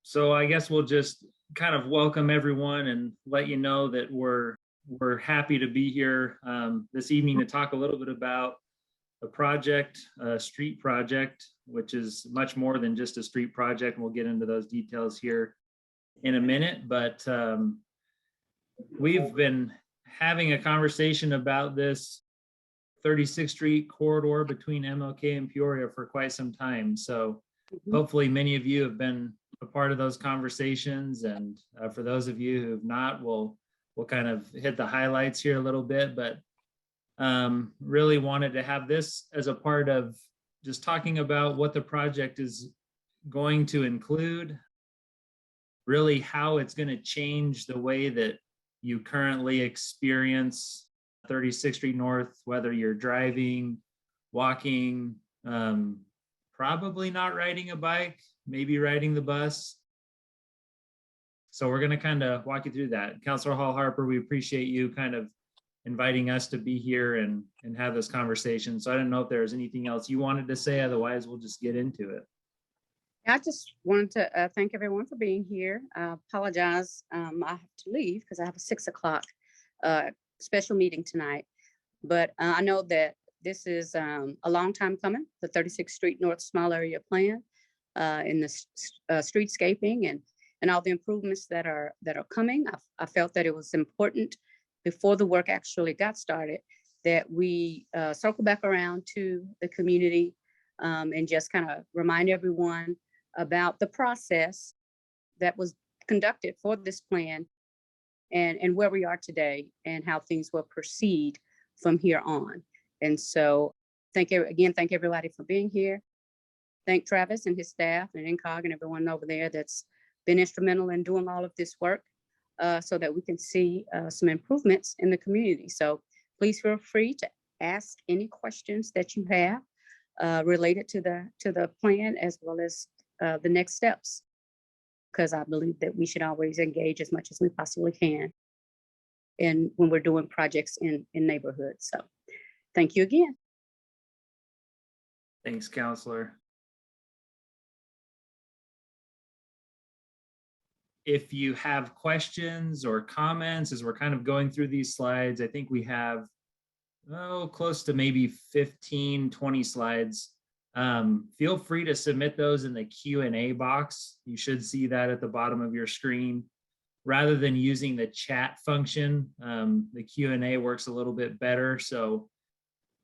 So I guess we'll just kind of welcome everyone and let you know that we're happy to be here this evening to talk a little bit about a project, a street project, which is much more than just a street project. And we'll get into those details here in a minute. But we've been having a conversation about this 36th Street corridor between MLK and Peoria for quite some time. So hopefully many of you have been a part of those conversations. And for those of you who have not, we'll kind of hit the highlights here a little bit, but really wanted to have this as a part of just talking about what the project is going to include, really how it's going to change the way that you currently experience 36th Street North, whether you're driving, walking, probably not riding a bike, maybe riding the bus. So we're going to kind of walk you through that. Councilor Hall Harper, we appreciate you kind of inviting us to be here and have this conversation. So I don't know if there's anything else you wanted to say, otherwise we'll just get into it. I just wanted to thank everyone for being here. I apologize. I have to leave because I have a 6 o'clock special meeting tonight. But I know that this is a long time coming, the 36th Street North Small Area Plan in the streetscaping and all the improvements that are coming. I felt that it was important before the work actually got started that we circle back around to the community and just kind of remind everyone about the process that was conducted for this plan and where we are today and how things will proceed from here on. And so thank everybody for being here. Thank Travis and his staff and NCOG and everyone over there that's been instrumental in doing all of this work so that we can see some improvements in the community. So please feel free to ask any questions that you have related to the plan as well as the next steps, because I believe that we should always engage as much as we possibly can when we're doing projects in neighborhoods. So thank you again. Thanks, Counselor. If you have questions or comments as we're kind of going through these slides, I think we have close to maybe 15, 20 slides. Feel free to submit those in the Q&A box. You should see that at the bottom of your screen. Rather than using the chat function, the Q&A works a little bit better. So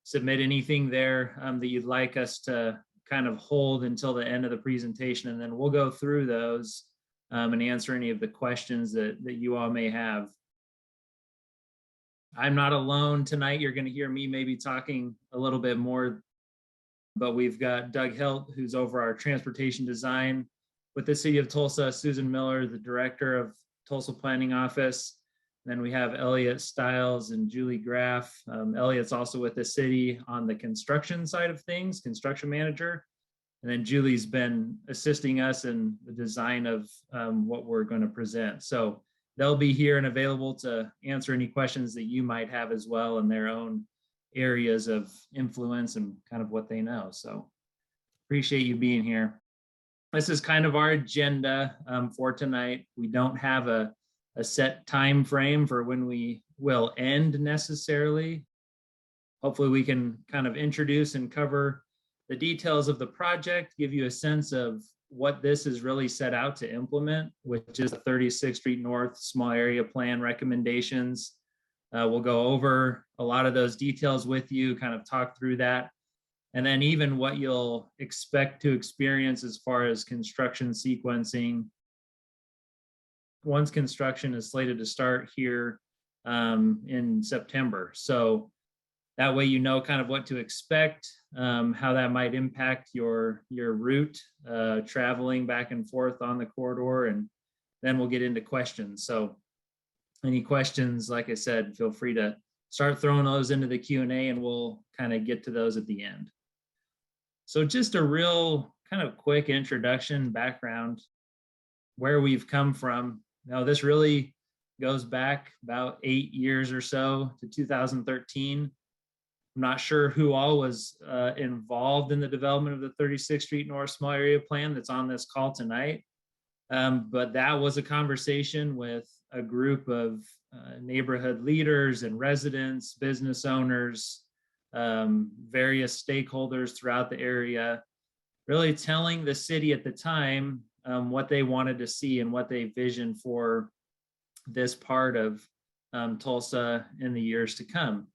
submit anything there that you'd like us to kind of hold until the end of the presentation, and then we'll go through those and answer any of the questions that you all may have. I'm not alone tonight. You're going to hear me maybe talking a little bit more, but we've got Doug Helt, who's over our transportation design with the City of Tulsa, Susan Miller, the Director of Tulsa Planning Office. And then we have Elliot Stiles and Julie Graff. Elliot's also with the city on the construction side of things, construction manager. And then Julie's been assisting us in the design of what we're going to present. So they'll be here and available to answer any questions that you might have as well in their own areas of influence and kind of what they know. So appreciate you being here. This is kind of our agenda for tonight. We don't have a set time frame for when we will end necessarily. Hopefully we can kind of introduce and cover the details of the project, give you a sense of what this is really set out to implement, which is the 36th Street North Small Area Plan recommendations. We'll go over a lot of those details with you, kind of talk through that, and then even what you'll expect to experience as far as construction sequencing. Once construction is slated to start here in September. So that way you know kind of what to expect, how that might impact your route, traveling back and forth on the corridor, and then we'll get into questions. So any questions, like I said, feel free to start throwing those into the Q&A and we'll kind of get to those at the end. So just a real kind of quick introduction, background, where we've come from. Now this really goes back about 8 years or so to 2013. I'm not sure who all was involved in the development of the 36th Street North Small Area Plan that's on this call tonight, But that was a conversation with a group of neighborhood leaders and residents, business owners, various stakeholders throughout the area, really telling the city at the time what they wanted to see and what they visioned for this part of Tulsa in the years to come.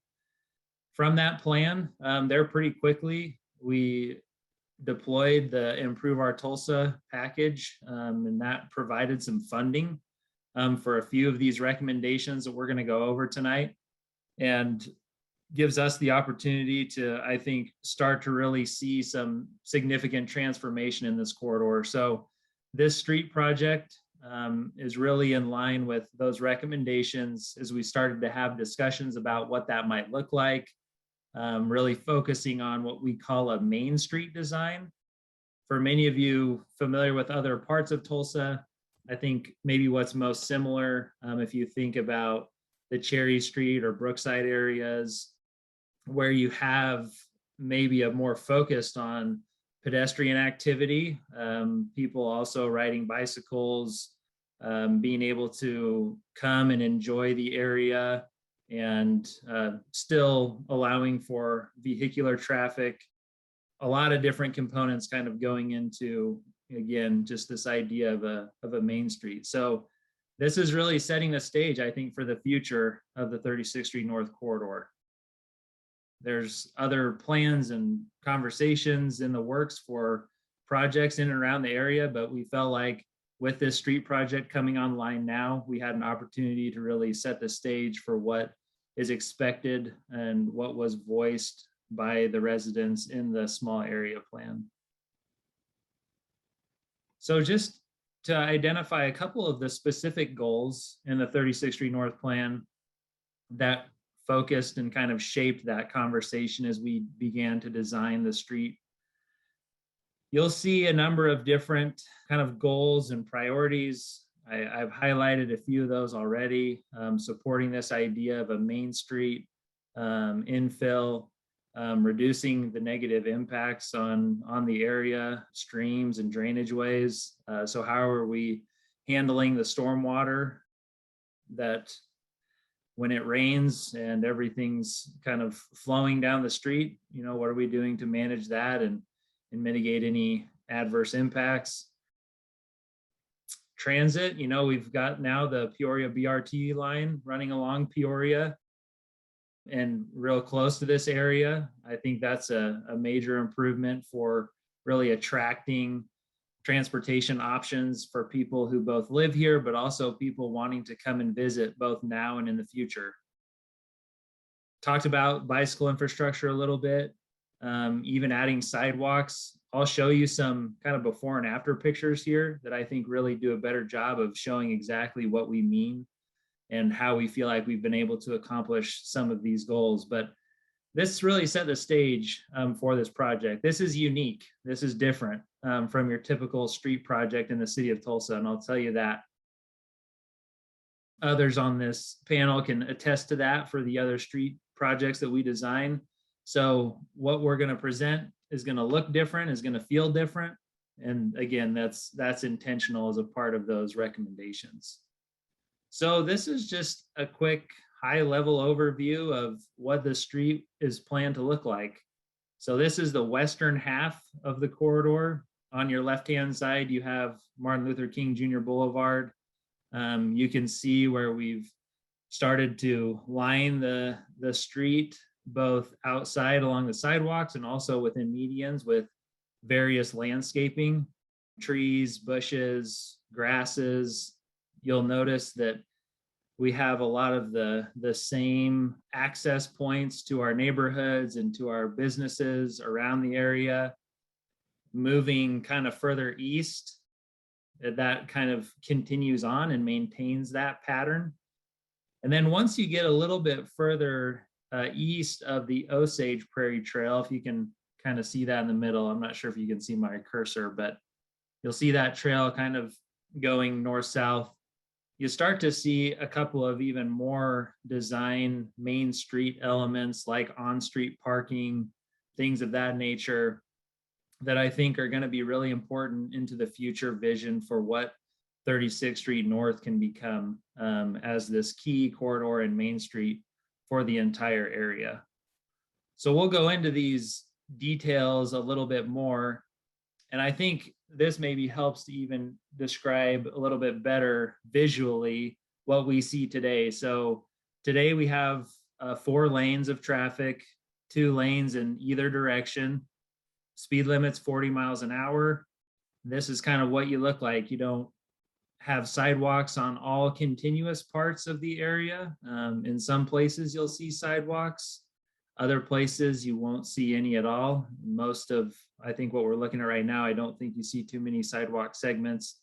From that plan, there pretty quickly, we deployed the Improve Our Tulsa package, and that provided some funding for a few of these recommendations that we're going to go over tonight, and gives us the opportunity to, I think, start to really see some significant transformation in this corridor. So this street project is really in line with those recommendations as we started to have discussions about what that might look like, really focusing on what we call a main street design. For many of you familiar with other parts of Tulsa, I think maybe what's most similar, if you think about the Cherry Street or Brookside areas, where you have maybe a more focused on pedestrian activity, people also riding bicycles, being able to come and enjoy the area, and still allowing for vehicular traffic. A lot of different components kind of going into, again, just this idea of a main street. So this is really setting the stage, I think, for the future of the 36th Street North corridor. There's other plans and conversations in the works for projects in and around the area, but we felt like with this street project coming online now, we had an opportunity to really set the stage for what is expected and what was voiced by the residents in the small area plan. So just to identify a couple of the specific goals in the 36th Street North plan that focused and kind of shaped that conversation as we began to design the street. You'll see a number of different kind of goals and priorities. I've highlighted a few of those already, supporting this idea of a main street infill, reducing the negative impacts on the area, streams and drainage ways. So how are we handling the stormwater that when it rains and everything's kind of flowing down the street, what are we doing to manage that and mitigate any adverse impacts? Transit, we've got now the Peoria BRT line running along Peoria and real close to this area. I think that's a major improvement for really attracting transportation options for people who both live here, but also people wanting to come and visit both now and in the future. Talked about bicycle infrastructure a little bit, even adding sidewalks. I'll show you some kind of before and after pictures here that I think really do a better job of showing exactly what we mean and how we feel like we've been able to accomplish some of these goals. But this really set the stage for this project. This is unique. This is different from your typical street project in the city of Tulsa, and I'll tell you that. Others on this panel can attest to that for the other street projects that we design. So what we're going to present is going to look different, is going to feel different. And again, that's intentional as a part of those recommendations. So this is just a quick high-level overview of what the street is planned to look like. So this is the western half of the corridor. On your left-hand side, you have Martin Luther King Jr. Boulevard. You can see where we've started to line the street, both outside along the sidewalks and also within medians with various landscaping, trees, bushes, grasses. You'll notice that we have a lot of the same access points to our neighborhoods and to our businesses around the area. Moving kind of further east, that kind of continues on and maintains that pattern. And then once you get a little bit further east of the Osage Prairie Trail, if you can kind of see that in the middle, I'm not sure if you can see my cursor, but you'll see that trail kind of going north-south. You start to see a couple of even more design main street elements like on-street parking, things of that nature that I think are going to be really important into the future vision for what 36th Street North can become as this key corridor in Main Street for the entire area. So we'll go into these details a little bit more. And I think this maybe helps to even describe a little bit better visually what we see today. So today we have 4 lanes of traffic, 2 lanes in either direction. Speed limit's 40 miles an hour. This is kind of what you look like. You don't have sidewalks on all continuous parts of the area. In some places you'll see sidewalks. Other places you won't see any at all. Most of, I think what we're looking at right now, I don't think you see too many sidewalk segments.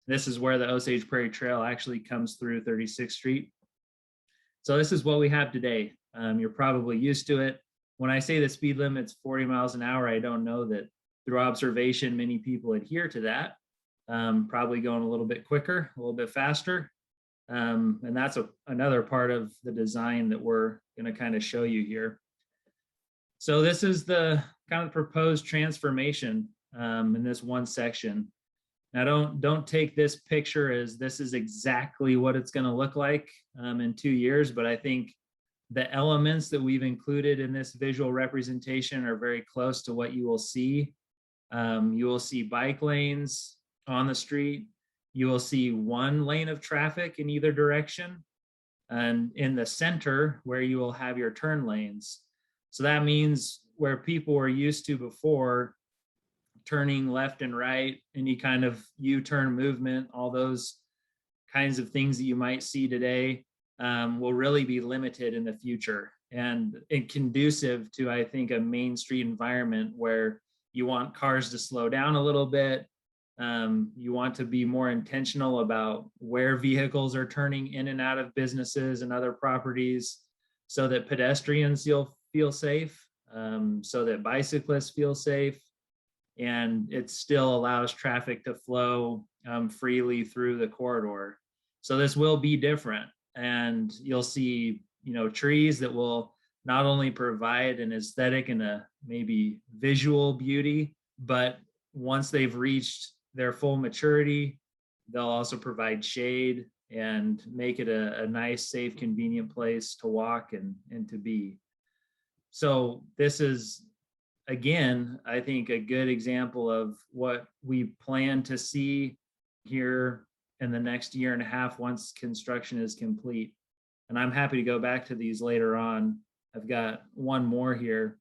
This is where the Osage Prairie Trail actually comes through 36th Street. So this is what we have today. You're probably used to it. When I say the speed limit's 40 miles an hour, I don't know that through observation, many people adhere to that. Probably going a little bit quicker, a little bit faster. And that's another part of the design that we're going to kind of show you here. So this is the kind of proposed transformation in this one section. Now don't take this picture as this is exactly what it's going to look like in 2 years, but I think the elements that we've included in this visual representation are very close to what you will see. You will see bike lanes on the street. You will see 1 lane of traffic in either direction, and in the center where you will have your turn lanes. So that means where people were used to before, turning left and right, any kind of U-turn movement, all those kinds of things that you might see today will really be limited in the future and conducive to, I think, a Main Street environment where you want cars to slow down a little bit. You want to be more intentional about where vehicles are turning in and out of businesses and other properties so that pedestrians feel safe, so that bicyclists feel safe, and it still allows traffic to flow freely through the corridor. So this will be different, and you'll see, trees that will not only provide an aesthetic and a maybe visual beauty, but once they've reached their full maturity, they'll also provide shade and make it a nice, safe, convenient place to walk and to be. So this is, again, I think a good example of what we plan to see here in the next year and a half once construction is complete. And I'm happy to go back to these later on. I've got one more here.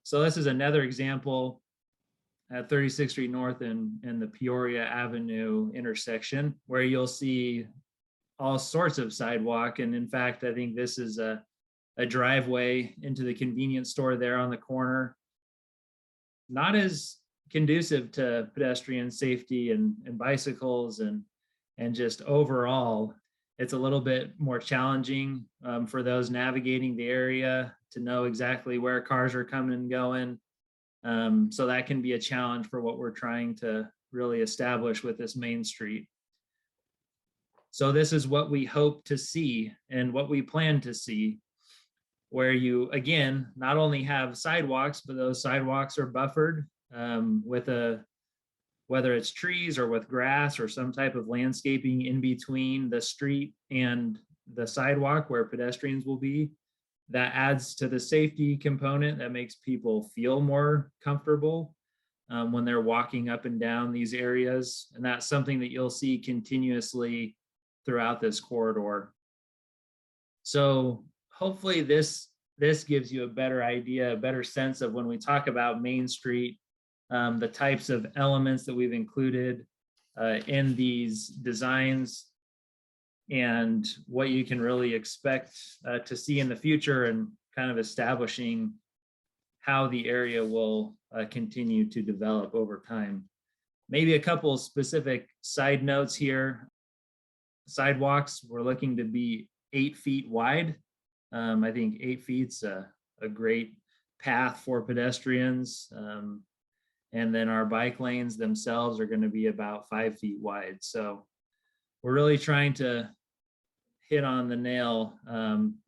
So this is another example at 36th Street North and the Peoria Avenue intersection, where you'll see all sorts of sidewalk. And in fact, I think this is a driveway into the convenience store there on the corner. Not as conducive to pedestrian safety and bicycles and just overall, it's a little bit more challenging for those navigating the area to know exactly where cars are coming and going. So that can be a challenge for what we're trying to really establish with this Main Street. So this is what we hope to see and what we plan to see, where you, again, not only have sidewalks, but those sidewalks are buffered with whether it's trees or with grass or some type of landscaping in between the street and the sidewalk where pedestrians will be. That adds to the safety component that makes people feel more comfortable when they're walking up and down these areas. And that's something that you'll see continuously throughout this corridor. So hopefully this gives you a better idea, a better sense of when we talk about Main Street, the types of elements that we've included in these designs and what you can really expect to see in the future, and kind of establishing how the area will continue to develop over time. Maybe a couple specific side notes here. Sidewalks, we're looking to be 8 feet wide. I think 8 feet's a great path for pedestrians. And then our bike lanes themselves are going to be about 5 feet wide. So we're really trying to hit on the nail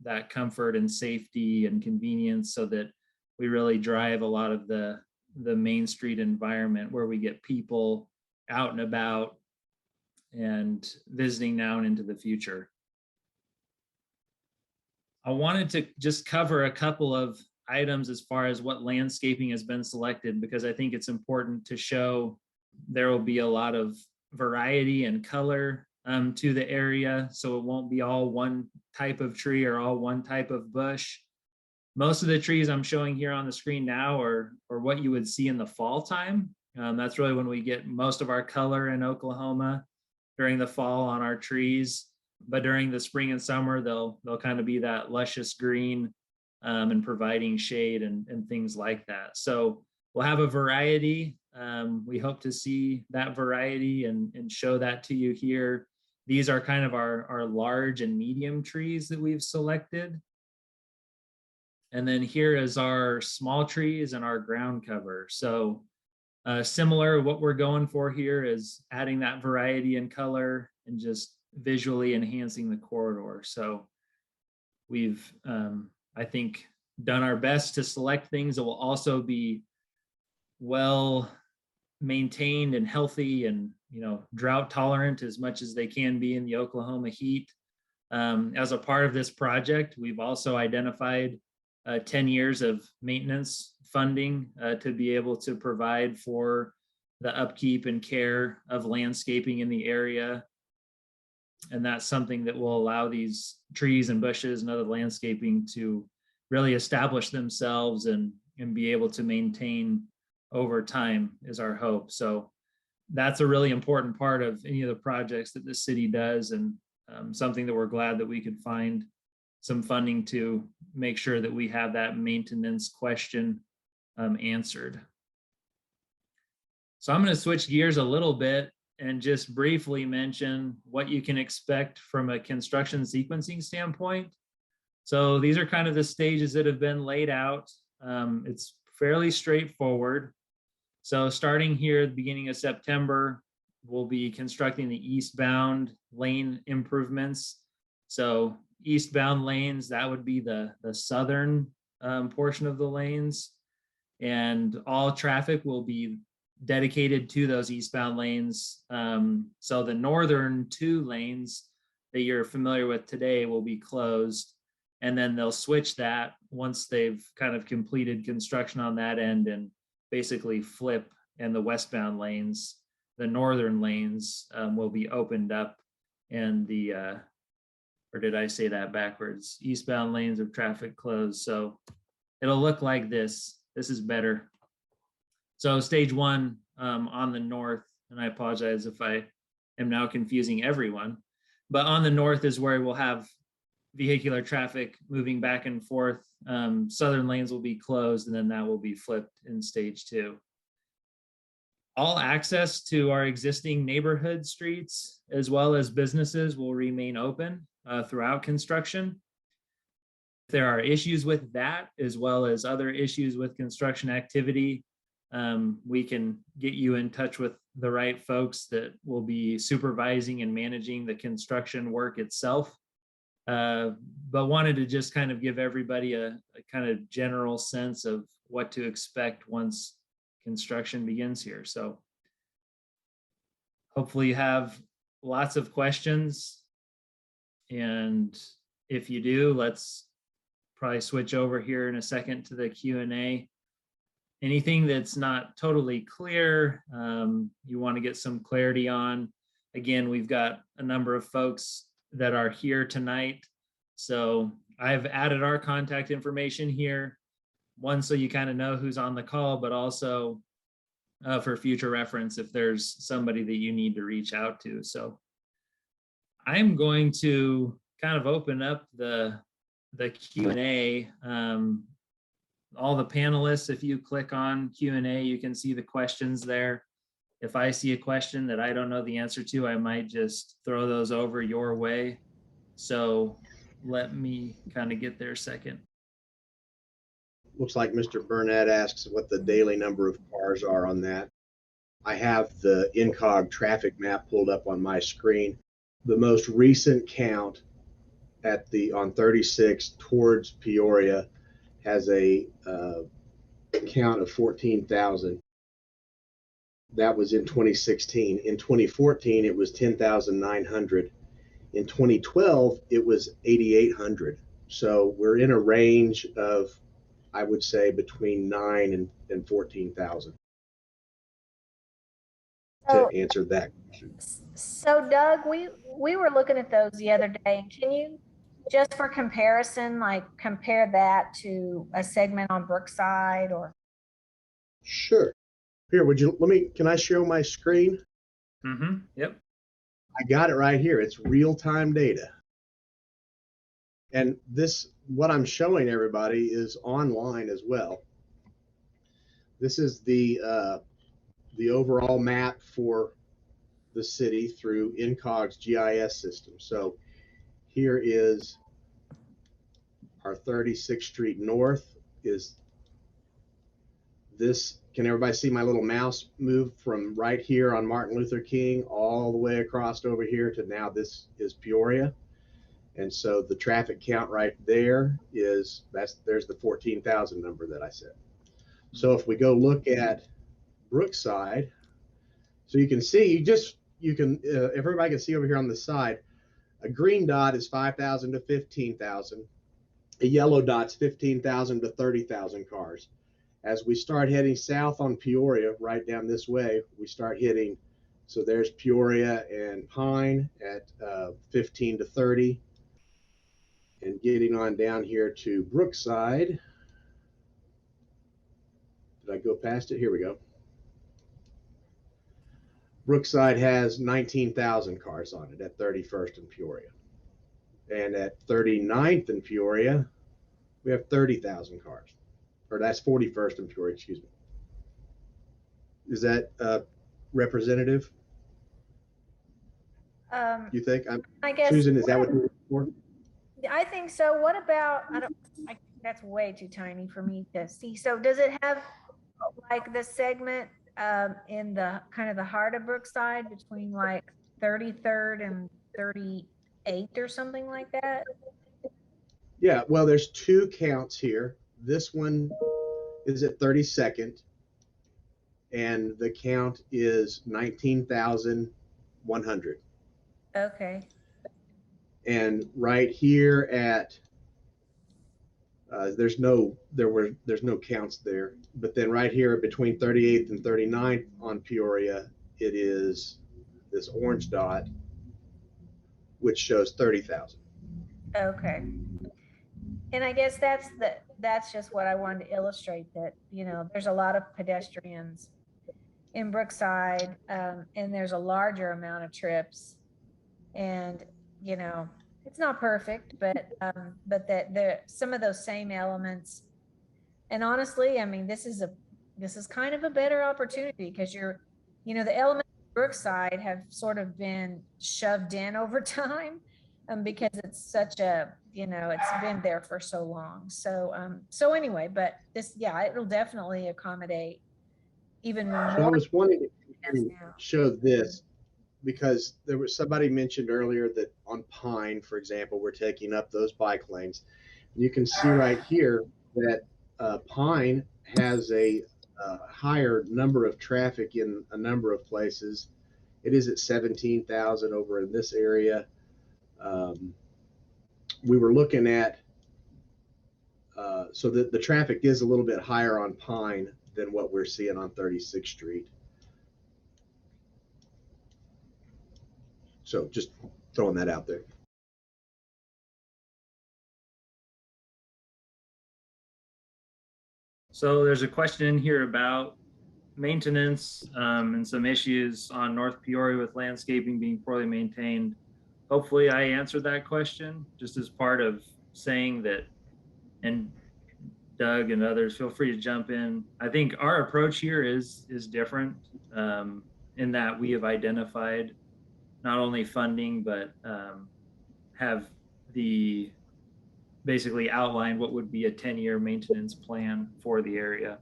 that comfort and safety and convenience, so that we really drive a lot of the Main Street environment where we get people out and about and visiting now and into the future. I wanted to just cover a couple of items as far as what landscaping has been selected, because I think it's important to show there will be a lot of variety and color to the area. So it won't be all one type of tree or all one type of bush. Most of the trees I'm showing here on the screen now are what you would see in the fall time. That's really when we get most of our color in Oklahoma, during the fall on our trees. But during the spring and summer, they'll kind of be that luscious green and providing shade and things like that. So we'll have a variety. We hope to see that variety and show that to you here. These are kind of our large and medium trees that we've selected. And then here is our small trees and our ground cover. So similar, what we're going for here is adding that variety in color and just visually enhancing the corridor. So we've, I think, done our best to select things that will also be well maintained and healthy and, drought tolerant as much as they can be in the Oklahoma heat. As a part of this project, we've also identified 10 years of maintenance funding to be able to provide for the upkeep and care of landscaping in the area. And that's something that will allow these trees and bushes and other landscaping to really establish themselves and be able to maintain over time is our hope. So that's a really important part of any of the projects that the city does, and something that we're glad that we could find some funding to make sure that we have that maintenance question answered. So I'm going to switch gears a little bit and just briefly mention what you can expect from a construction sequencing standpoint. So these are kind of the stages that have been laid out. It's fairly straightforward. So starting here at the beginning of September, we'll be constructing the eastbound lane improvements. So eastbound lanes, that would be the southern portion of the lanes. And all traffic will be dedicated to those eastbound lanes. So the northern 2 lanes that you're familiar with today will be closed. And then they'll switch that once they've kind of completed construction on that end and basically flip, and the westbound lanes, the northern lanes will be opened up, and the, or did I say that backwards? Eastbound lanes of traffic closed. So it'll look like this. This is better. So stage 1 on the north, and I apologize if I am now confusing everyone, but on the north is where we'll have vehicular traffic moving back and forth. Southern lanes will be closed, and then that will be flipped in stage 2. All access to our existing neighborhood streets as well as businesses will remain open throughout construction. If there are issues with that, as well as other issues with construction activity, we can get you in touch with the right folks that will be supervising and managing the construction work itself. But wanted to just kind of give everybody a kind of general sense of what to expect once construction begins here. So hopefully you have lots of questions. And if you do, let's probably switch over here in a second to the Q&A. Anything that's not totally clear, you want to get some clarity on. Again, we've got a number of folks that are here tonight. So I've added our contact information here. One, so you kind of know who's on the call, but also for future reference if there's somebody that you need to reach out to. So I'm going to kind of open up the Q&A. All the panelists, if you click on Q&A, you can see the questions there. If I see a question that I don't know the answer to, I might just throw those over your way. So let me kind of get there a second. Looks like Mr. Burnett asks what the daily number of cars are on that. I have the incog traffic map pulled up on my screen. The most recent count on 36 towards Peoria has a count of 14,000. That was in 2016. In 2014, it was 10,900. In 2012, it was 8,800. So we're in a range of, I would say, between 9 and 14,000 So, to answer that question. so Doug, we were looking at those the other day, and can you, just for comparison, like compare that to a segment on Brookside or? Sure. Here, can I show my screen? Mm-hmm. Yep. I got it right here. It's real-time data. And what I'm showing everybody is online as well. This is the overall map for the city through INCOG's GIS system. So here is our 36th Street North is this. Can everybody see my little mouse move from right here on Martin Luther King all the way across over here to now this is Peoria? And so the traffic count right there there's the 14,000 number that I said. So if we go look at Brookside, so you can see, everybody can see over here on the side, a green dot is 5,000 to 15,000. A yellow dot's 15,000 to 30,000 cars. As we start heading south on Peoria, right down this way, we start hitting, so there's Peoria and Pine at 15 to 30. And getting on down here to Brookside. Did I go past it? Here we go. Brookside has 19,000 cars on it at 31st and Peoria. And at 39th and Peoria, we have 30,000 cars. Or that's 41st and Peoria, excuse me. Is that representative? You think? I guess, Susan, is that what you're looking for? I think so. What about, that's way too tiny for me to see. So does it have like the segment in the kind of the heart of Brookside between like 33rd and 38th or something like that? Yeah, well, there's two counts here. This one is at 32nd, and the count is 19,100. Okay. And right here at there's no counts there, but then right here between 38th and 39th on Peoria, it is this orange dot, which shows 30,000. Okay. And I guess that's just what I wanted to illustrate, that, you know, there's a lot of pedestrians in Brookside, and there's a larger amount of trips, and, you know, it's not perfect, but that there some of those same elements. And honestly, I mean, this is kind of a better opportunity, because the elements of Brookside have sort of been shoved in over time, because it's such a, it's been there for so long. So anyway, but it'll definitely accommodate even more. So I was wanting to show this, because there was somebody mentioned earlier that on Pine, for example, we're taking up those bike lanes. You can see right here that Pine has a higher number of traffic in a number of places. It is at 17,000 over in this area. We were looking at, so that the traffic is a little bit higher on Pine than what we're seeing on 36th Street. So just throwing that out there. So there's a question in here about maintenance and some issues on North Peoria with landscaping being poorly maintained. Hopefully I answered that question, just as part of saying that, and Doug and others, feel free to jump in. I think our approach here is different in that we have identified not only funding, but have basically outlined what would be a 10-year maintenance plan for the area.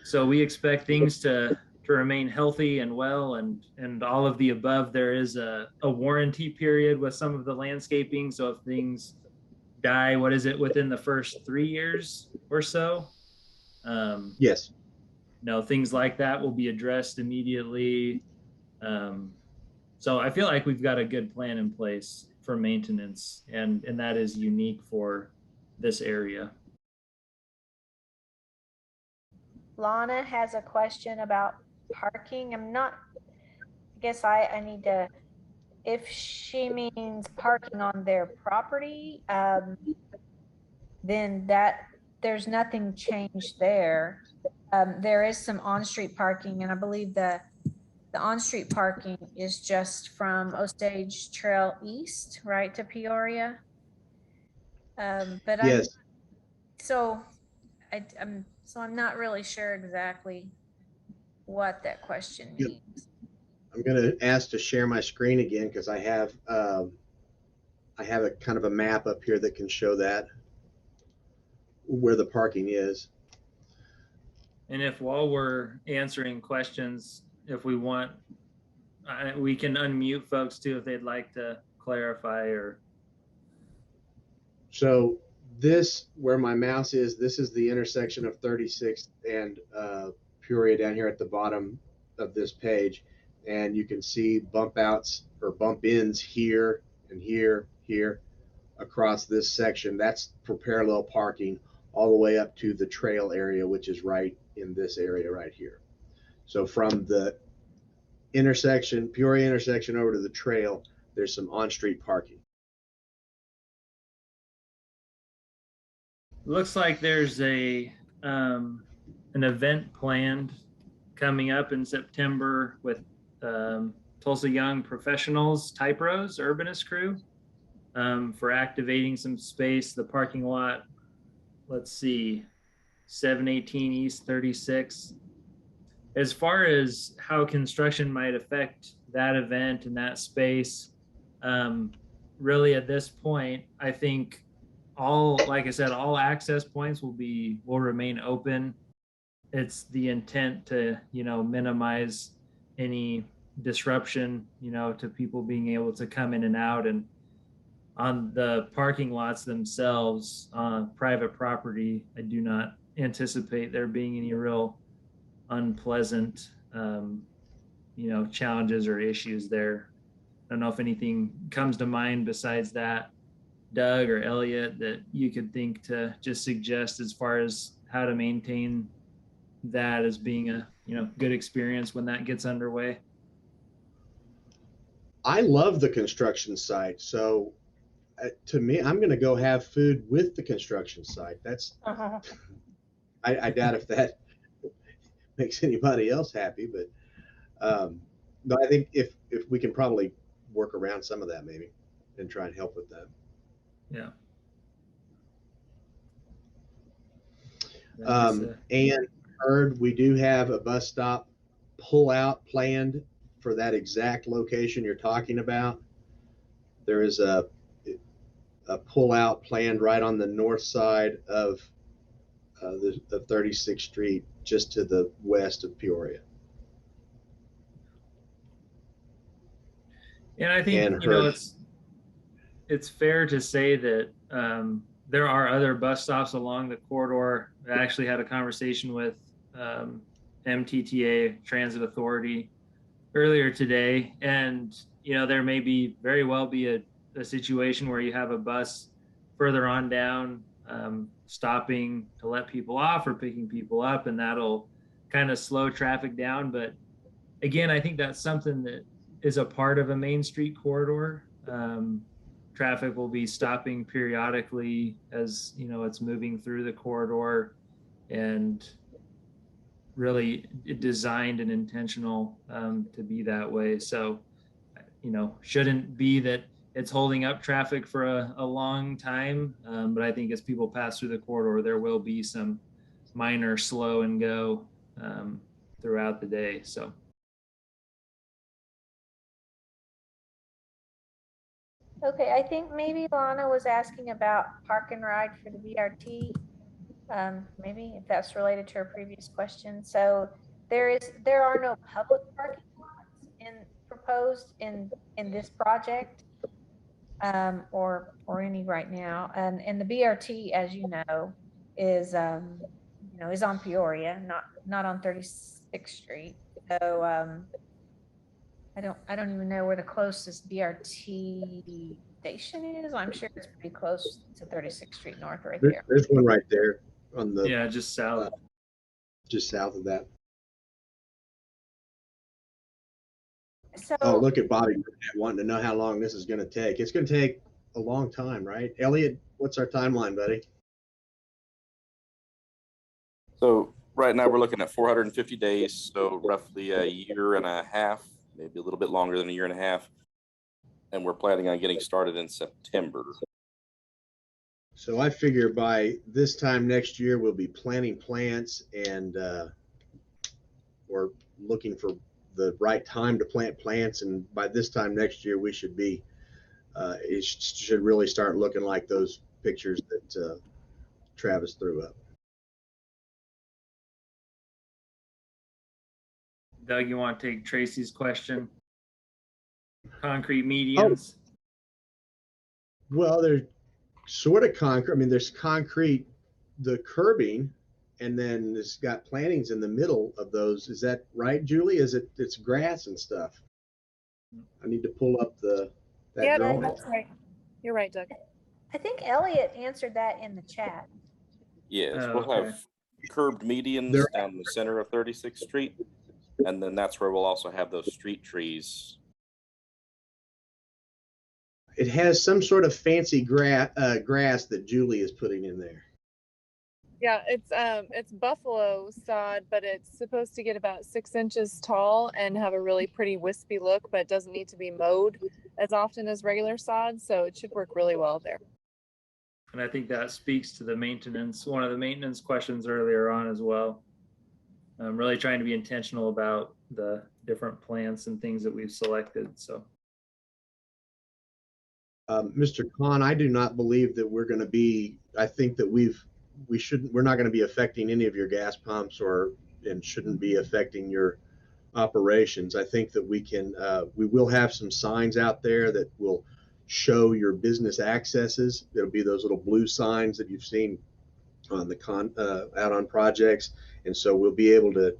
So we expect things to remain healthy and well, and all of the above. There is a warranty period with some of the landscaping. So if things die, what is it, within the first 3 years or so? Yes. things like that will be addressed immediately. So I feel like we've got a good plan in place for maintenance, and that is unique for this area. Lana has a question about parking. I guess I need to, if she means parking on their property, then there's nothing changed there. There is some on-street parking, and I believe the on-street parking is just from Osage Trail East, right, to Peoria. But Yes, I'm not really sure exactly what that question Yep. means. I'm going to ask to share my screen again because I have a kind of a map up here that can show that where the parking is. And if while we're answering questions, if we want, we can unmute folks too if they'd like to clarify or. So this, where my mouse is, this is the intersection of 36th and Peoria down here at the bottom of this page. And you can see bump outs or bump ins here and here, here across this section. That's for parallel parking all the way up to the trail area, which is right in this area right here. So from the intersection, Peoria intersection over to the trail, there's some on-street parking. Looks like there's an event planned coming up in September with Tulsa Young Professionals, Typros, Urbanist Crew, for activating some space. The parking lot, let's see, 718 East 36. As far as how construction might affect that event and that space, really at this point, I think like I said, all access points will remain open. It's the intent to, minimize any disruption, to people being able to come in and out. And on the parking lots themselves, private property, I do not anticipate there being any real unpleasant, challenges or issues there. I don't know if anything comes to mind besides that, Doug or Elliot, that you could think to just suggest as far as how to maintain that as being a good experience when that gets underway. I love the construction site, so to me, I'm going to go have food with the construction site. That's I doubt if that makes anybody else happy, but I think if we can probably work around some of that maybe and try and help with that. Yeah. And heard we do have a bus stop pull out planned for that exact location you're talking about. There is a pull out planned right on the north side of the 36th Street, just to the west of Peoria. And I think it's fair to say that there are other bus stops along the corridor. I actually had a conversation with MTTA Transit Authority earlier today, and there may very well be a situation where you have a bus further on down stopping to let people off or picking people up, and that'll kind of slow traffic down. But again, I think that's something that is a part of a main street corridor. Traffic will be stopping periodically as it's moving through the corridor, and really designed and intentional to be that way. So shouldn't be that it's holding up traffic for a long time, but I think as people pass through the corridor, there will be some minor slow and go throughout the day. So Okay, I think maybe Lana was asking about park and ride for the BRT. Maybe if that's related to her previous question. So there are no public parking lots proposed in this project, or any right now. And the BRT, as you know, is on Peoria, not on 36th Street. So I don't even know where the closest BRT station is. I'm sure it's pretty close to 36th Street North right there. There's one right there on the Yeah, just south. just south of that. So Oh, look at Bobby wanting to know how long this is going to take. It's going to take a long time, right? Elliot, what's our timeline, buddy? So right now we're looking at 450 days, so roughly a year and a half, maybe a little bit longer than a year and a half. And we're planning on getting started in September. So I figure by this time next year, we'll be planting plants and we're looking for the right time to plant plants. And by this time next year, we should be, it should really start looking like those pictures that Travis threw up. Doug, you want to take Tracy's question? Concrete medians. Well, they're sort of concrete. I mean, there's concrete, the curbing, and then it's got plantings in the middle of those. Is that right, Julie? It's grass and stuff? I need to pull up that Yeah, drawing. that's right. You're right, Doug. I think Elliot answered that in the chat. Yes, Oh, we'll okay. have curbed medians There- down the center of 36th Street. And then that's where we'll also have those street trees. It has some sort of fancy grass that Julie is putting in there. Yeah, it's buffalo sod, but it's supposed to get about 6 inches tall and have a really pretty wispy look, but it doesn't need to be mowed as often as regular sod, so it should work really well there. And I think that speaks to the maintenance, one of the maintenance questions earlier on as well. I'm really trying to be intentional about the different plants and things that we've selected. So Mr. Khan, I do not believe that we're going to be, I think that we're not going to be affecting any of your gas pumps and shouldn't be affecting your operations. I think that we will have some signs out there that will show your business accesses. It'll be those little blue signs that you've seen on the out on projects. And so we'll be able to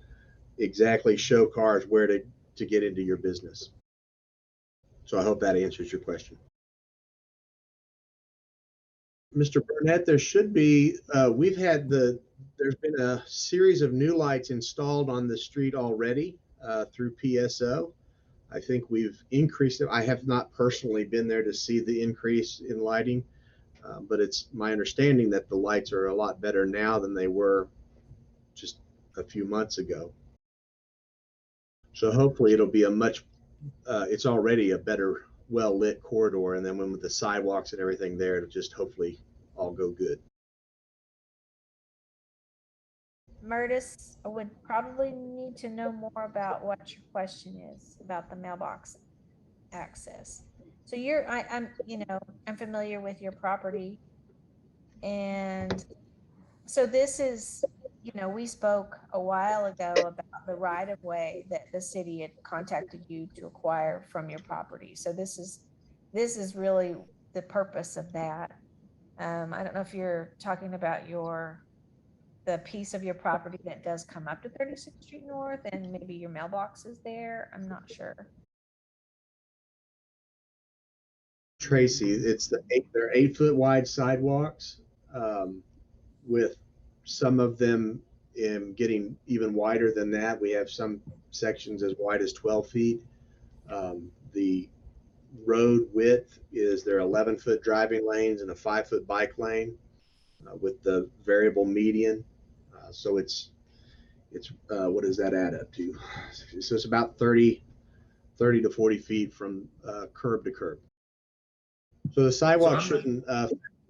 exactly show cars where to get into your business. So I hope that answers your question. Mr. Burnett, there should be, there's been a series of new lights installed on the street already through PSO. I think we've increased it. I have not personally been there to see the increase in lighting, but it's my understanding that the lights are a lot better now than they were just a few months ago. So hopefully it'll be it's already a better well-lit corridor, and then with the sidewalks and everything there, it'll just hopefully all go good. Murtis, I would probably need to know more about what your question is about the mailbox access. So I'm familiar with your property, and so this is, we spoke a while ago about the right of way that the city had contacted you to acquire from your property. So this is really the purpose of that. I don't know if you're talking about the piece of your property that does come up to 36th Street North, and maybe your mailbox is there. I'm not sure. Tracy, they're 8-foot wide sidewalks, with some of them getting even wider than that. We have some sections as wide as 12 feet. The road width they're 11-foot driving lanes and a 5-foot bike lane with the variable median. So it's what does that add up to? So it's about 30 to 40 feet from curb to curb. So the sidewalk shouldn't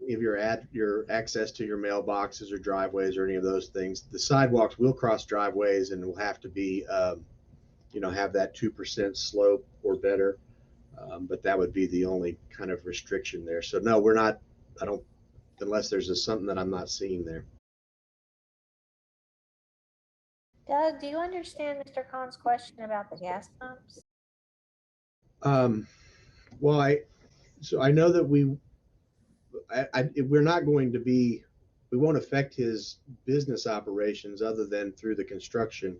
any of your access to your mailboxes or driveways or any of those things. The sidewalks will cross driveways and will have to be, have that 2% slope or better. But that would be the only kind of restriction there. So no, unless there's something that I'm not seeing there. Doug, do you understand Mr. Khan's question about the gas pumps? Well, I know that we're not going to be, we won't affect his business operations other than through the construction.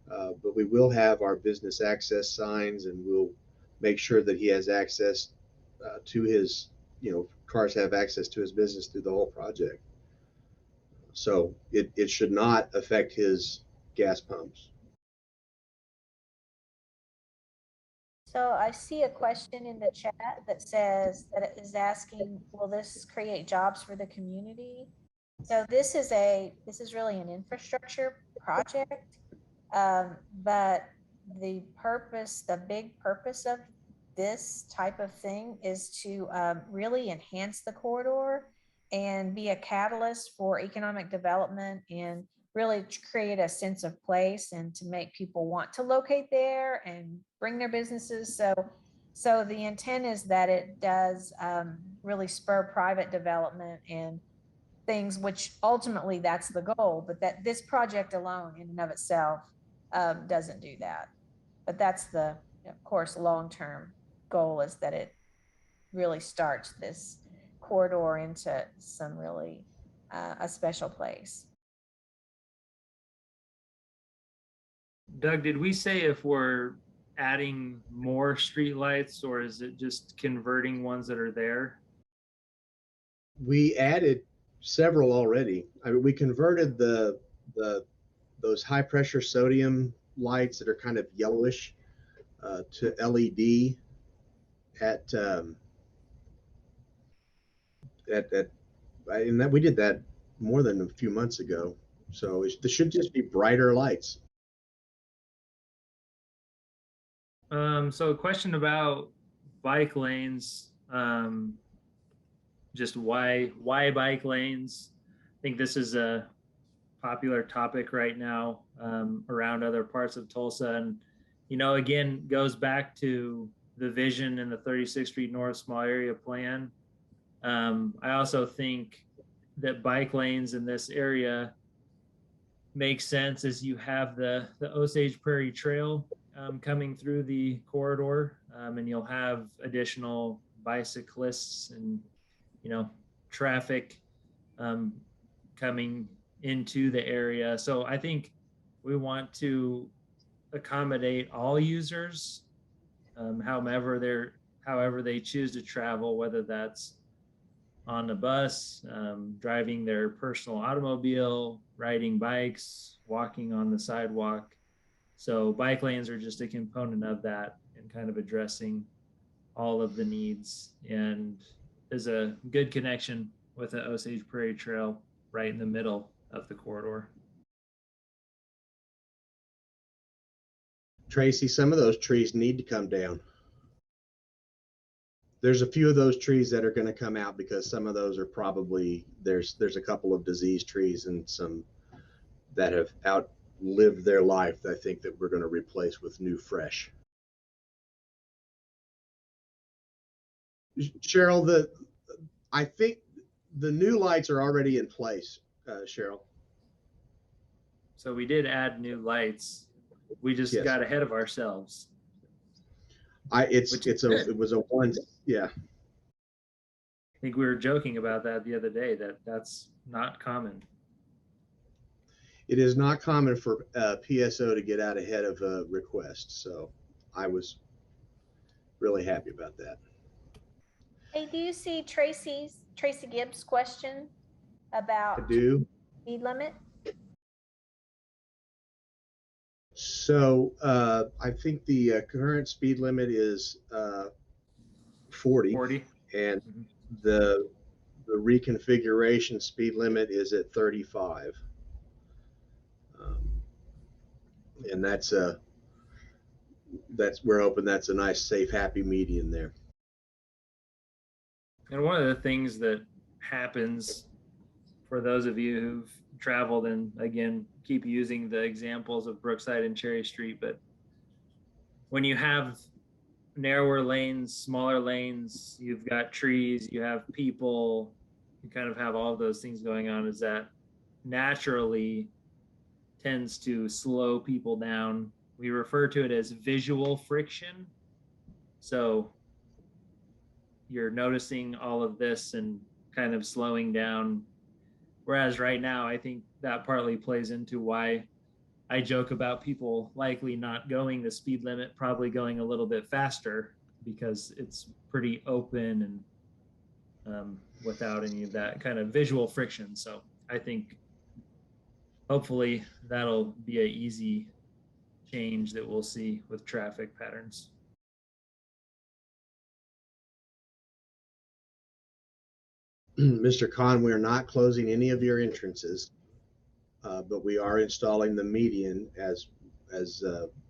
But we will have our business access signs, and we'll make sure that he has access to his, cars have access to his business through the whole project. So it should not affect his gas pumps. So I see a question in the chat that says that it is asking, will this create jobs for the community? So this is really an infrastructure project. But the big purpose of this type of thing is to really enhance the corridor and be a catalyst for economic development and really create a sense of place and to make people want to locate there and bring their businesses. So the intent is that it does really spur private development and things, which ultimately that's the goal, but that this project alone in and of itself doesn't do that. But that's the, of course, long-term goal, is that it really starts this corridor into some really a special place. Doug, did we say if we're adding more streetlights, or is it just converting ones that are there? We added several already. I mean, we converted those high pressure sodium lights that are kind of yellowish to LED and that we did that more than a few months ago. So there should just be brighter lights. So a question about bike lanes. Just why bike lanes? I think this is a popular topic right now around other parts of Tulsa, and again, goes back to the vision in the 36th Street North Small Area Plan. I also think that bike lanes in this area make sense as you have the Osage Prairie Trail coming through the corridor, and you'll have additional bicyclists and traffic coming into the area. So I think we want to accommodate all users, however they choose to travel, whether that's on the bus, driving their personal automobile, riding bikes, walking on the sidewalk. So bike lanes are just a component of that and kind of addressing all of the needs, and there's a good connection with the Osage Prairie Trail right in the middle of the corridor. Tracy, some of those trees need to come down. There's a few of those trees that are going to come out because some of those are probably, there's a couple of diseased trees and some that have outlived their life that I think that we're going to replace with new fresh. Cheryl, I think the new lights are already in place, Cheryl. So we did add new lights. We just Yes. got ahead of ourselves. It was a one, yeah. I think we were joking about that the other day, that's not common. It is not common for PSO to get out ahead of a request, so I was really happy about that. Hey, do you see Tracy Gibbs' question about I do. speed limit? So I think the current speed limit is 40, and the reconfiguration speed limit is at 35. And we're hoping that's a nice, safe, happy median there. And one of the things that happens for those of you who've traveled, and again, keep using the examples of Brookside and Cherry Street, but when you have narrower lanes, smaller lanes, you've got trees, you have people, you kind of have all of those things going on, is that naturally tends to slow people down. We refer to it as visual friction. So you're noticing all of this and kind of slowing down Whereas right now, I think that partly plays into why I joke about people likely not going the speed limit, probably going a little bit faster because it's pretty open and without any of that kind of visual friction. So I think hopefully that'll be an easy change that we'll see with traffic patterns. Mr. Khan, we are not closing any of your entrances, but we are installing the median as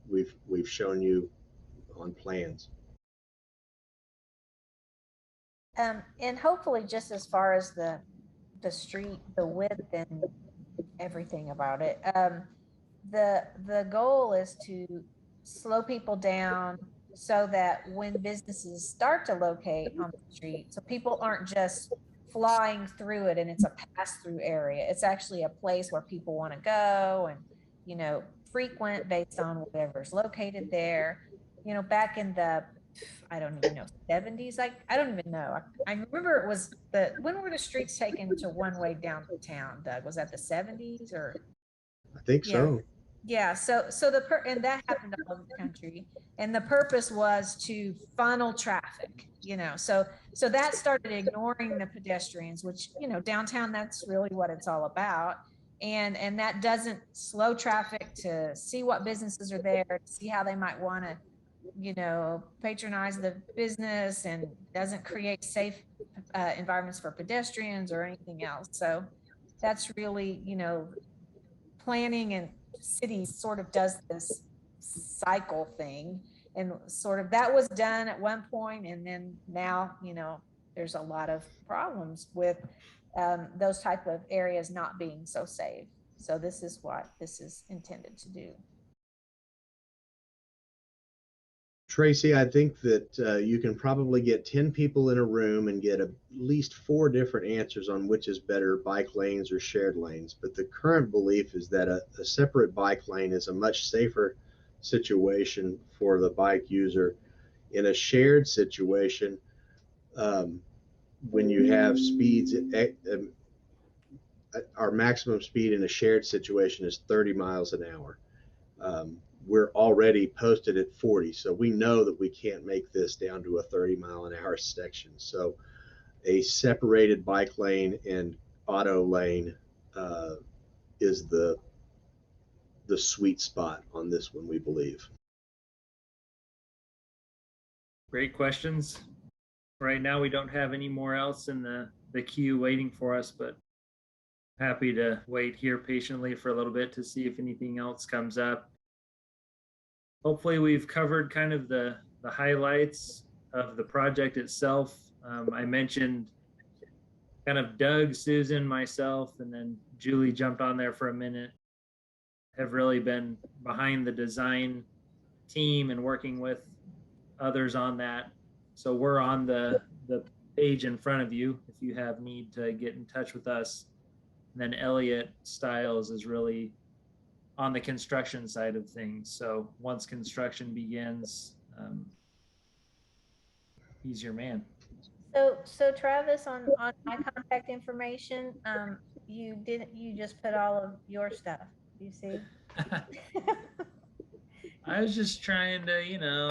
we've shown you on plans. And hopefully just as far as the street, the width and everything about it, the goal is to slow people down so that when businesses start to locate on the street, so people aren't just flying through it and it's a pass-through area. It's actually a place where people want to go and, you know, frequent based on whatever's located there. You know, back in the, I don't even know, 70s, I don't even know. I remember it was when were the streets taken to one-way downtown, Doug? Was that the 70s or? I think so. Yeah, so and that happened all over the country, and the purpose was to funnel traffic, you know, so that started ignoring the pedestrians, which, you know, downtown, that's really what it's all about. And that doesn't slow traffic to see what businesses are there, to see how they might want to, you know, patronize the business, and doesn't create safe environments for pedestrians or anything else. So that's really, you know, planning and cities sort of does this cycle thing, and sort of that was done at one point, and then now, you know, there's a lot of problems with those type of areas not being so safe. So this is what this is intended to do. Tracy, I think that you can probably get 10 people in a room and get at least 4 different answers on which is better, bike lanes or shared lanes. But the current belief is that a separate bike lane is a much safer situation for the bike user. In a shared situation, when you have speeds, our maximum speed in a shared situation is 30 miles an hour. We're already posted at 40. So we know that we can't make this down to a 30-mile-an-hour section. So a separated bike lane and auto lane is the sweet spot on this one, we believe. Great questions. Right now, we don't have any more else in the queue waiting for us, but happy to wait here patiently for a little bit to see if anything else comes up. Hopefully we've covered kind of the highlights of the project itself. I mentioned kind of Doug, Susan, myself, and then Julie jumped on there for a minute, have really been behind the design team and working with others on that. So we're on the page in front of you if you have need to get in touch with us. And then Elliot Stiles is really on the construction side of things. So once construction begins, he's your man. So Travis, on my contact information, you just put all of your stuff, you see? I was just trying to, you know.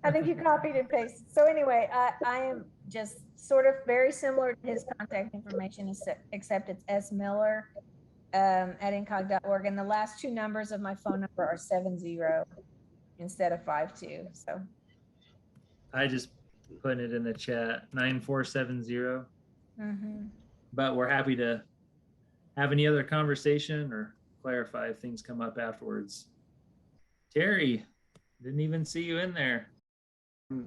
I think you copied and pasted. So anyway, I am just sort of very similar to his contact information, except it's S. Miller at incog.org, and the last 2 numbers of my phone number are 70 instead of 52. So I just put it in the chat, 9470. But we're happy to have any other conversation or clarify if things come up afterwards. Terry, didn't even see you in there.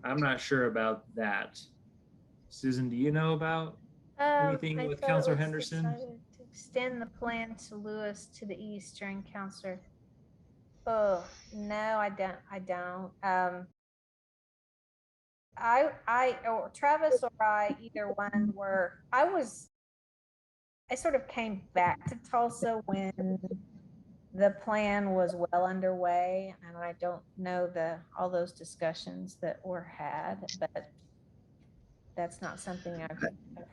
I'm not sure about that. Susan, do you know about anything with Councilor Henderson? To extend the plan to Lewis to the east during Councilor. Oh no, I don't. Or Travis or I, either one were. I sort of came back to Tulsa when the plan was well underway, and I don't know all those discussions that were had, but that's not something I've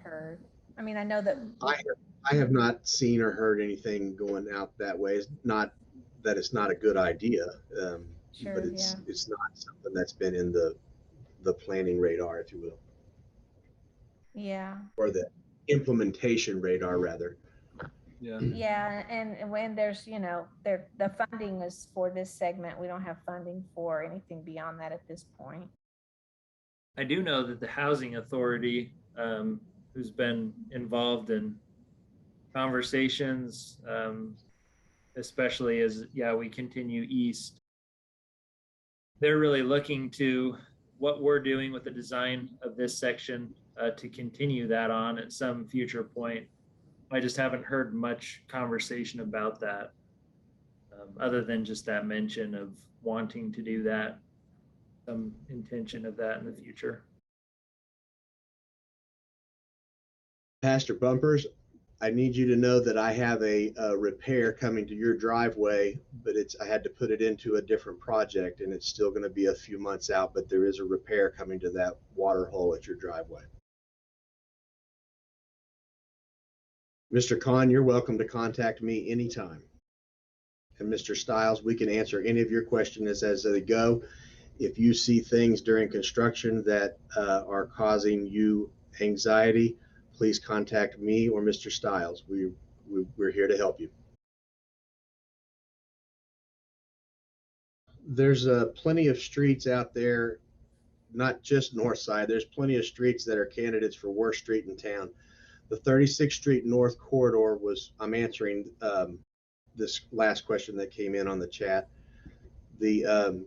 heard. I mean, I know that, I have not seen or heard anything going out that way. It's not that it's not a good idea, but sure, yeah. it's not something that's been in the planning radar, if you will, Yeah. or the implementation radar rather. Yeah. Yeah, and when there's, you know, the funding is for this segment. We don't have funding for anything beyond that at this point. I do know that the housing authority, who's been involved in conversations, especially as, yeah, we continue east, they're really looking to what we're doing with the design of this section to continue that on at some future point. I just haven't heard much conversation about that, other than just that mention of wanting to do that, some intention of that in the future. Pastor Bumpers, I need you to know that I have a repair coming to your driveway, but I had to put it into a different project, and it's still going to be a few months out, but there is a repair coming to that water hole at your driveway. Mr. Khan, you're welcome to contact me anytime. And Mr. Stiles, we can answer any of your questions as they go. If you see things during construction that are causing you anxiety, please contact me or Mr. Stiles. We're here to help you. There's plenty of streets out there, not just North Side. There's plenty of streets that are candidates for worst street in town. The 36th Street North corridor I'm answering this last question that came in on the chat. The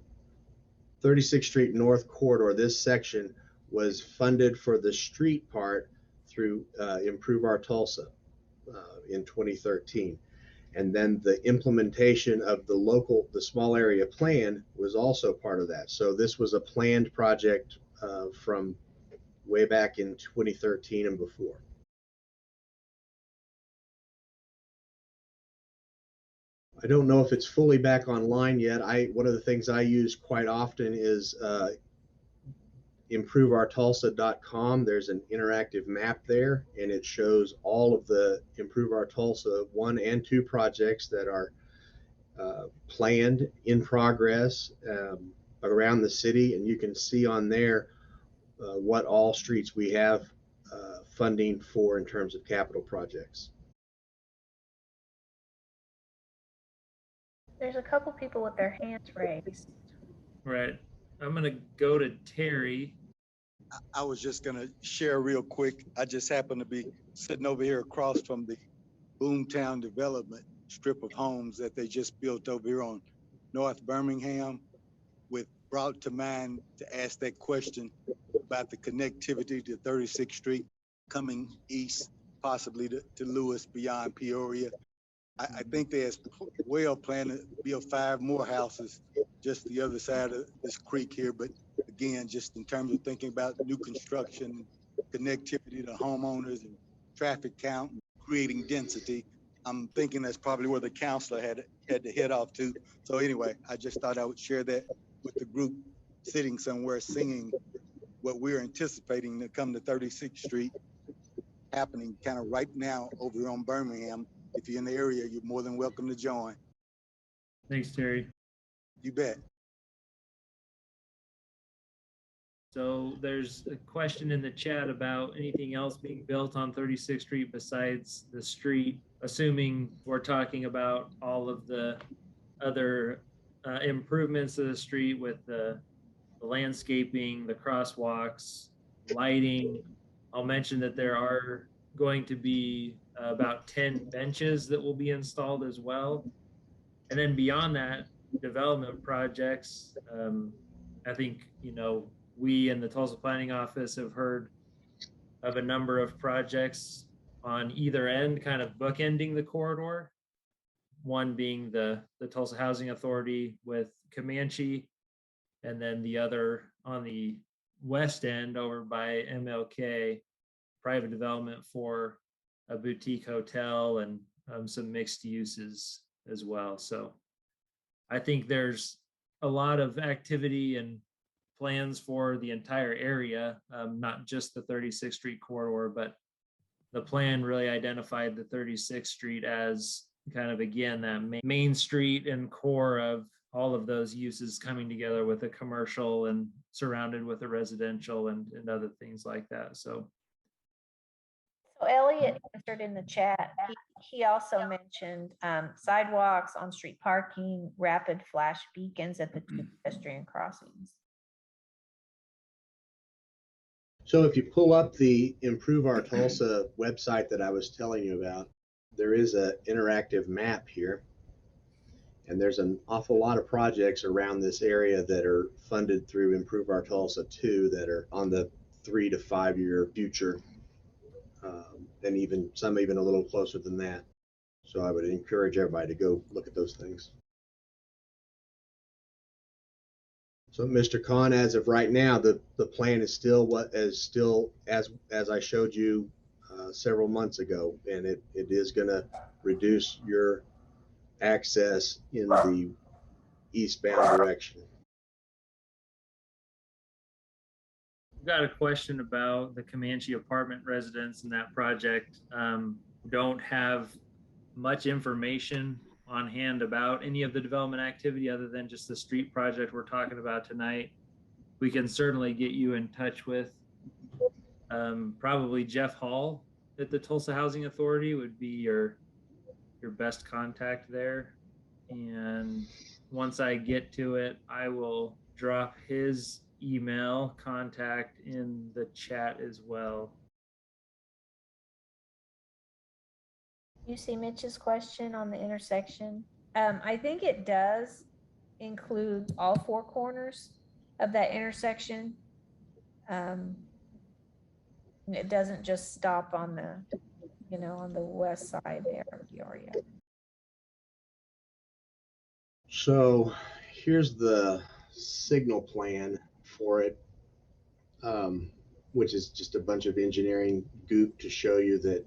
36th Street North corridor, this section was funded for the street part through Improve Our Tulsa in 2013. And then the implementation of the small area plan was also part of that. So this was a planned project from way back in 2013 and before. I don't know if it's fully back online yet. One of the things I use quite often is improveourtulsa.com. There's an interactive map there, and it shows all of the Improve Our Tulsa 1 and 2 projects that are planned, in progress around the city, and you can see on there what all streets we have funding for in terms of capital projects. There's a couple people with their hands raised. Right. I'm going to go to Terry. I was just going to share real quick. I just happened to be sitting over here across from the Boomtown development strip of homes that they just built over here on North Birmingham, with brought to mind to ask that question about the connectivity to 36th Street coming east, possibly to Lewis beyond Peoria. I think there's well planned to build 5 more houses just the other side of this creek here. But again, just in terms of thinking about new construction, connectivity to homeowners and traffic count, and creating density, I'm thinking that's probably where the counselor had to head off to. So anyway, I just thought I would share that with the group sitting somewhere singing what we're anticipating to come to 36th Street happening kind of right now over here on Birmingham. If you're in the area, you're more than welcome to join. Thanks, Terry. You bet. So there's a question in the chat about anything else being built on 36th Street besides the street, assuming we're talking about all of the other improvements to the street with the landscaping, the crosswalks, lighting. I'll mention that there are going to be about 10 benches that will be installed as well. And then beyond that, development projects. I think, we in the Tulsa Planning Office have heard of a number of projects on either end, kind of bookending the corridor. One being the Tulsa Housing Authority with Comanche, and then the other on the west end over by MLK, private development for a boutique hotel and some mixed uses as well. So I think there's a lot of activity and plans for the entire area, not just the 36th Street corridor, but the plan really identified the 36th Street as kind of, again, that main street and core of all of those uses coming together with a commercial and surrounded with a residential and other things like that. So So Elliot answered in the chat. He also mentioned sidewalks, on-street parking, rapid flash beacons at the two pedestrian crossings. So if you pull up the Improve Our Tulsa website that I was telling you about, there is an interactive map here. And there's an awful lot of projects around this area that are funded through Improve Our Tulsa 2 that are on the 3 to 5 year future, and even some even a little closer than that. So I would encourage everybody to go look at those things. So Mr. Khan, as of right now, the plan is still as I showed you several months ago, and it is going to reduce your access in the eastbound direction. I've got a question about the Comanche apartment residents in that project. Don't have much information on hand about any of the development activity other than just the street project we're talking about tonight. We can certainly get you in touch with probably Jeff Hall at the Tulsa Housing Authority would be your best contact there. And once I get to it, I will drop his email contact in the chat as well. You see Mitch's question on the intersection. I think it does include all four corners of that intersection. It doesn't just stop on the, on the west side there of Peoria. So here's the signal plan for it, which is just a bunch of engineering goop to show you that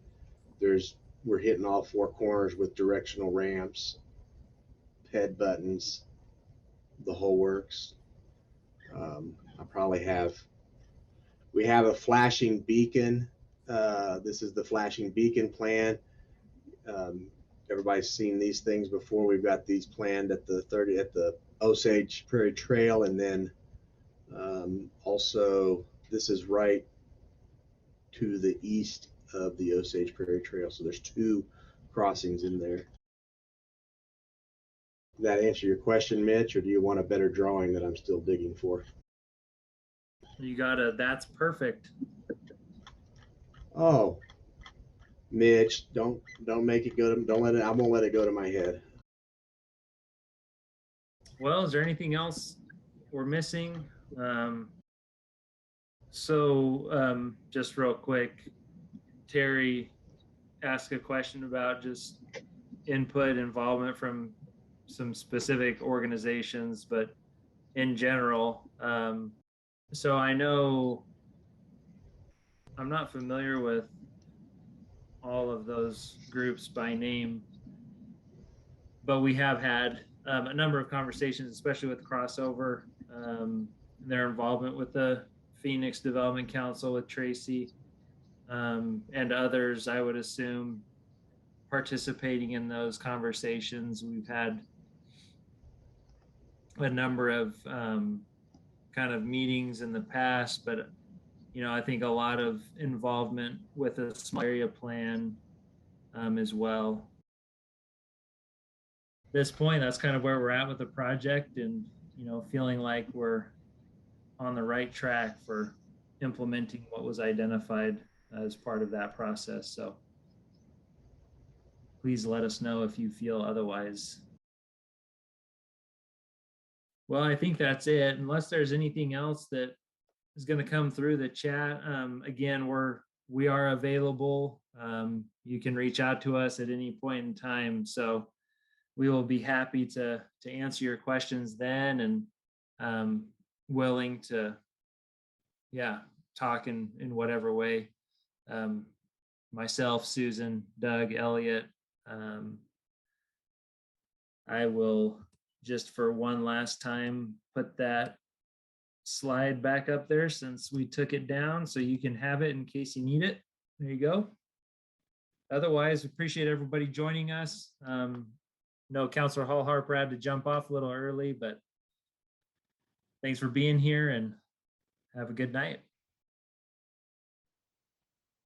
we're hitting all four corners with directional ramps, ped buttons, the whole works. We have a flashing beacon. This is the flashing beacon plan. Everybody's seen these things before. We've got these planned at the Osage Prairie Trail, and then also this is right to the east of the Osage Prairie Trail. So there's two crossings in there. Did that answer your question, Mitch, or do you want a better drawing that I'm still digging for? You that's perfect. Oh, Mitch, don't make it go to, I won't let it go to my head. Well, is there anything else we're missing? Just real quick, Terry asked a question about just input involvement from some specific organizations, but in general. So I know I'm not familiar with all of those groups by name, but we have had a number of conversations, especially with Crossover, their involvement with the Phoenix Development Council with Tracy, and others, I would assume, participating in those conversations. We've had a number of kind of meetings in the past, but I think a lot of involvement with a small area plan as well. At this point, that's kind of where we're at with the project, and feeling like we're on the right track for implementing what was identified as part of that process. So please let us know if you feel otherwise. Well, I think that's it. Unless there's anything else that is going to come through the chat. Again, we are available. You can reach out to us at any point in time. So we will be happy to answer your questions then, and willing to, talk in whatever way. Myself, Susan, Doug, Elliot. I will just for one last time put that slide back up there since we took it down, so you can have it in case you need it. There you go. otherwise, appreciate everybody joining us. No, Councilor Hall Harper had to jump off a little early, but thanks for being here and have a good night.